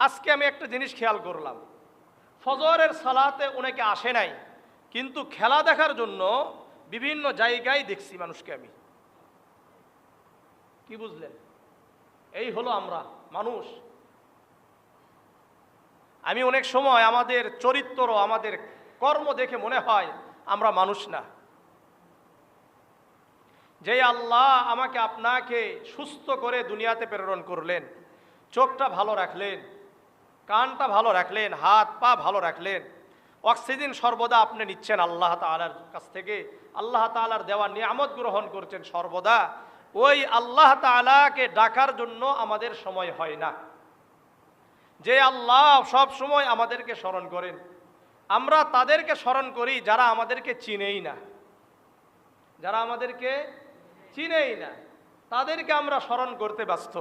আজকে আমি একটা জিনিস খেয়াল করলাম, ফজরের সালাতে অনেকে আসে নাই, কিন্তু খেলা দেখার জন্য বিভিন্ন জায়গায় দেখছি মানুষকে আমি। কি বুঝলেন? এই হলো আমরা মানুষ। আমি অনেক সময় আমাদের চরিত্র, আমাদের কর্ম দেখে মনে হয় আমরা মানুষ না। যে আল্লাহ আমাকে আপনাকে সুস্থ করে দুনিয়াতে প্রেরণ করলেন, চোখটা ভালো রাখলেন, কানটা ভালো রাখলেন, হাত পা ভালো রাখলেন, অক্সিজেন সর্বদা আপনি নিচ্ছেন আল্লাহ তাআলার কাছ থেকে, আল্লাহ তাআলার দেওয়া নিয়ামত গ্রহণ করছেন সর্বদা। ওই আল্লাহ তাআলাকে ডাকার জন্য আমাদের সময় হয় না। যে আল্লাহ সব সময় আমাদেরকে স্মরণ করেন, আমরা তাদেরকে স্মরণ করি যারা আমাদেরকে চিনেই না। যারা আমাদেরকে চিনেই না তাদেরকে আমরা স্মরণ করতে ব্যস্ত।